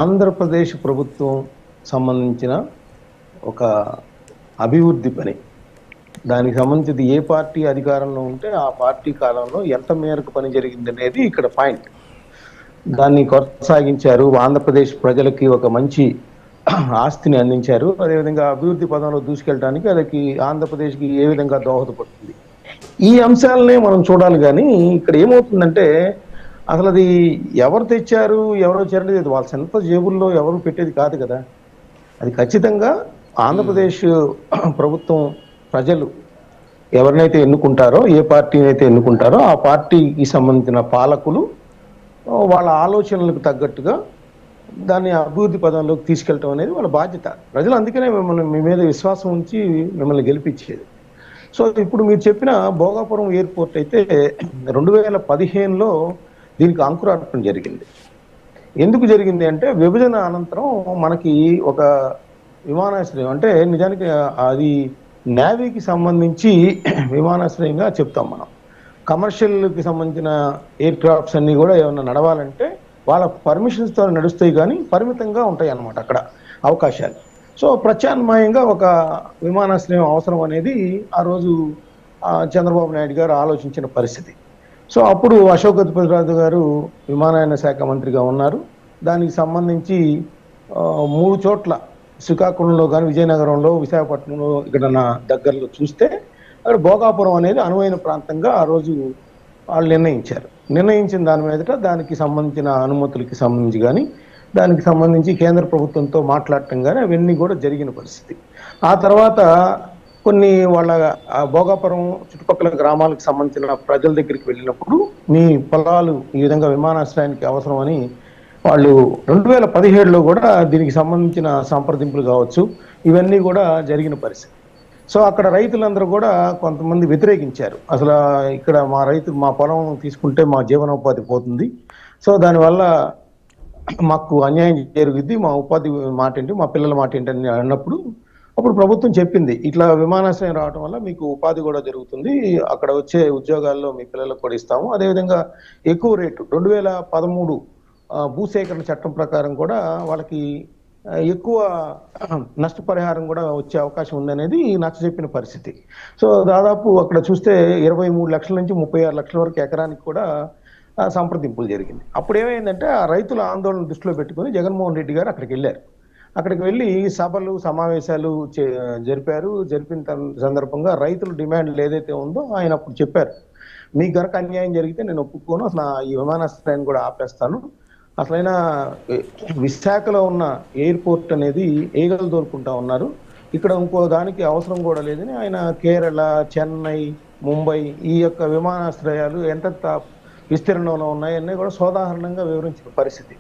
ఆంధ్రప్రదేశ్ ప్రభుత్వం సంబంధించిన ఒక అభివృద్ధి పని. దానికి సంబంధించి ఏ పార్టీ అధికారంలో ఉంటే ఆ పార్టీ కాలంలో ఎంత మేరకు పని జరిగిందనేది ఇక్కడ పాయింట్. దాన్ని కొనసాగించారు. ఆంధ్రప్రదేశ్ ప్రజలకి ఒక మంచి ఆస్తిని అందించారు. అదేవిధంగా అభివృద్ధి పదంలో దూసుకెళ్ళడానికి అది ఆంధ్రప్రదేశ్కి ఏ విధంగా దోహదపడుతుంది, ఈ అంశాలనే మనం చూడాలి. కానీ ఇక్కడ ఏమవుతుందంటే అసలు అది ఎవరు తెచ్చారు, ఎవరు వచ్చారంటే ఇది వాళ్ళ సొంత జేబుల్లో ఎవరు పెట్టేది కాదు కదా. అది ఖచ్చితంగా ఆంధ్రప్రదేశ్ ప్రభుత్వం ప్రజలు ఎవరినైతే ఎన్నుకుంటారో, ఏ పార్టీని అయితే ఎన్నుకుంటారో ఆ పార్టీకి సంబంధించిన పాలకులు వాళ్ళ ఆలోచనలకు తగ్గట్టుగా దాన్ని అభివృద్ధి పదంలోకి తీసుకెళ్ళటం అనేది వాళ్ళ బాధ్యత. ప్రజలు అందుకనే మిమ్మల్ని మీ మీద విశ్వాసం ఉంచి మిమ్మల్ని గెలిపించేది. సో ఇప్పుడు మీరు చెప్పిన భోగాపురం ఎయిర్పోర్ట్ అయితే 2015లో దీనికి అంకురార్పణ జరిగింది. ఎందుకు జరిగింది అంటే విభజన అనంతరం మనకి ఒక విమానాశ్రయం, అంటే నిజానికి అది నేవీకి సంబంధించి విమానాశ్రయంగా చెప్తాం మనం. కమర్షియల్కి సంబంధించిన ఎయిర్ క్రాఫ్ట్స్ అన్నీ కూడా ఏమన్నా నడవాలంటే వాళ్ళ పర్మిషన్స్తో నడుస్తాయి, కానీ పరిమితంగా ఉంటాయి అన్నమాట అక్కడ అవకాశాలు. సో ప్రత్యామ్నాయంగా ఒక విమానాశ్రయం అవసరం అనేది ఆ రోజు చంద్రబాబు నాయుడు గారు ఆలోచించిన పరిస్థితి. సో అప్పుడు అశోక్ గజపతిరాజు గారు విమానయాన శాఖ మంత్రిగా ఉన్నారు. దానికి సంబంధించి 3 చోట్ల శ్రీకాకుళంలో కానీ, విజయనగరంలో, విశాఖపట్నంలో, ఇక్కడ నా దగ్గరలో చూస్తే అక్కడ భోగాపురం అనేది అనువైన ప్రాంతంగా ఆ రోజు వాళ్ళు నిర్ణయించిన దాని మీదట దానికి సంబంధించిన అనుమతులకి సంబంధించి కానీ, దానికి సంబంధించి కేంద్ర ప్రభుత్వంతో మాట్లాడటం కానీ అవన్నీ కూడా జరిగిన పరిస్థితి. ఆ తర్వాత కొన్ని వాళ్ళ భోగాపురం చుట్టుపక్కల గ్రామాలకు సంబంధించిన ప్రజల దగ్గరికి వెళ్ళినప్పుడు మీ పొలాలు ఈ విధంగా విమానాశ్రయానికి అవసరమని వాళ్ళు 2017లో కూడా దీనికి సంబంధించిన సంప్రదింపులు కావచ్చు, ఇవన్నీ కూడా జరిగిన పరిస్థితి. సో అక్కడ రైతులందరూ కూడా కొంతమంది వ్యతిరేకించారు. అసలు ఇక్కడ మా పొలం తీసుకుంటే మా జీవనోపాధి పోతుంది, సో దానివల్ల మాకు అన్యాయం జరుగుద్ది, మా ఉపాధి మాట ఏంటి, మా పిల్లల మాట ఏంటి అని అన్నప్పుడు అప్పుడు ప్రభుత్వం చెప్పింది, ఇట్లా విమానాశ్రయం రావడం వల్ల మీకు ఉపాధి కూడా జరుగుతుంది, అక్కడ వచ్చే ఉద్యోగాల్లో మీ పిల్లలకు కూడా ఇస్తాము, అదేవిధంగా ఎక్కువ రేటు 2013 భూసేకరణ చట్టం ప్రకారం కూడా వాళ్ళకి ఎక్కువ నష్టపరిహారం కూడా వచ్చే అవకాశం ఉందనేది నచ్చజెప్పిన పరిస్థితి. సో దాదాపు అక్కడ చూస్తే 23 లక్షల నుంచి 36 లక్షల వరకు ఎకరానికి కూడా సంప్రదింపులు జరిగింది. అప్పుడు ఏమైందంటే ఆ రైతుల ఆందోళన దృష్టిలో పెట్టుకుని జగన్మోహన్ రెడ్డి గారు అక్కడికి వెళ్ళారు. అక్కడికి వెళ్ళి సభలు సమావేశాలు జరిపిన సందర్భంగా రైతుల డిమాండ్లు ఏదైతే ఉందో ఆయన అప్పుడు చెప్పారు, మీకు గనక అన్యాయం జరిగితే నేను ఒప్పుకోను, అసలు ఈ విమానాశ్రయాన్ని కూడా ఆపేస్తాను, అసలైనా విశాఖలో ఉన్న ఎయిర్పోర్ట్ అనేది ఈగలు దోరుకుంటా ఉన్నారు, ఇక్కడ ఇంకో దానికి అవసరం కూడా లేదని ఆయన కేరళ, చెన్నై, ముంబై ఈ యొక్క విమానాశ్రయాలు ఎంత విస్తీర్ణంలో ఉన్నాయన్నీ కూడా సోదాహరణంగా వివరించిన పరిస్థితి.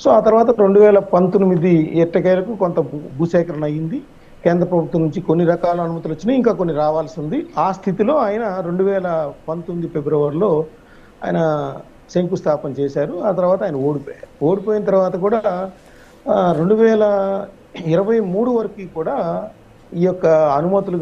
సో ఆ తర్వాత 2019 ఎట్టకేలకు కొంత భూసేకరణ అయ్యింది. కేంద్ర ప్రభుత్వం నుంచి కొన్ని రకాల అనుమతులు వచ్చినాయి, ఇంకా కొన్ని రావాల్సి ఉంది. ఆ స్థితిలో ఆయన 2019 ఫిబ్రవరిలో ఆయన శంకుస్థాపన చేశారు. ఆ తర్వాత ఆయన ఓడిపోయిన తర్వాత కూడా 2023 వరకు కూడా ఈ యొక్క అనుమతులు